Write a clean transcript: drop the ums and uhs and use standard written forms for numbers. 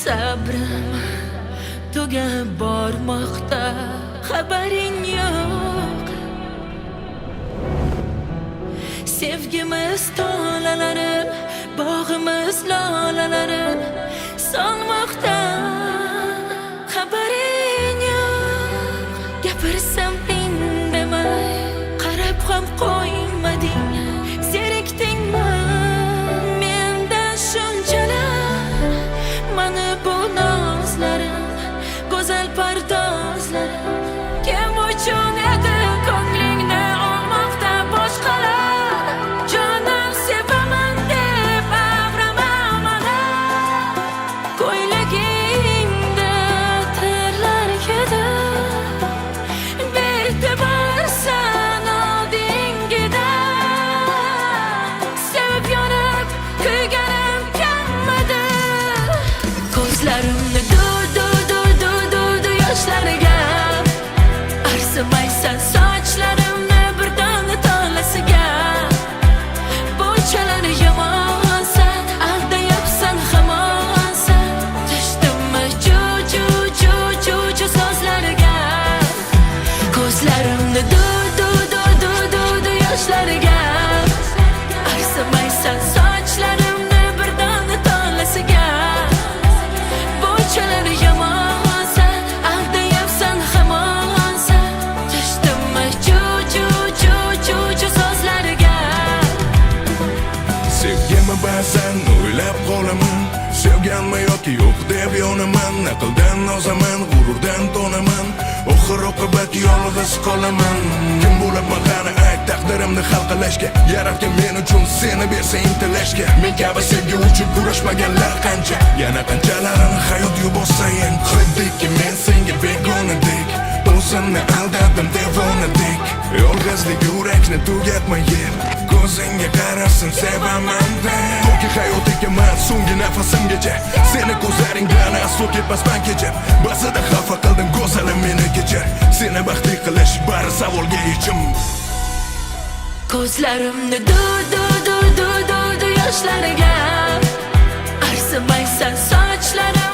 Sabrim tugab bormoqda, xabaring yo'q. Sevgimiz tolalarim, bog'imiz lolalarim solmoqda, xabaring yo'q. Gapirsam indamay, qarab ham qo'ymading. Zerikdingmi mendan shunchalar? Mana bu nozlarim, go'zal pardozlarim kim uchun edi ko'nglingni olmoqda boshqalar? Jonim sevaman deb bag'rima mana, ko'ylagingda terlar edi, be'tiborsan oldingida. Sevib yonib kuyganim kammadi, ko'zlarimni yoshlarga arzimaysan, sochlarimni birdan tolasiga. Bunchalar yomonsan, aldayapsan hamonsan, tishdimmi ju so'zlarga. Ko'zlarimni yoshlarga arzimaysan, sochlarimni birdan tolasiga. Bunchalar yomonsan, aldayapsan hamonsan, tishdimmi ju so'zlarga. Sevgimi ba'zan o'ylab qolaman, sevganmi yoki yo'q deb yonaman. Aqldan ozaman, g'ururdan tonaman, oxir oqibat yolg'iz qolaman. Kim bo'libman qani ayt taqdirimni hal qilishga, yaratgan men uchun seni bersa intilishga. Men kabi sevgi uchun kurashmaganlar qancha, yana qanchalarini hayot yuborsayin. Xuddiki men senga begonadek, o'zimni aldadim devonadek. Yolg'izlik yurakni tugatmayin, ko'zingga qarasin sevaman deb. To'ki hayot ekaman so'nggi nafasimgacha, seni ko'zlaringdan aslo ketmasman kechib. Ba'zida xafa qildim go'zalim meni kechir, seni baxtli qilish bari savolga yechim. Ko'zlarimni yoshlarga arzimaysan, sochlarim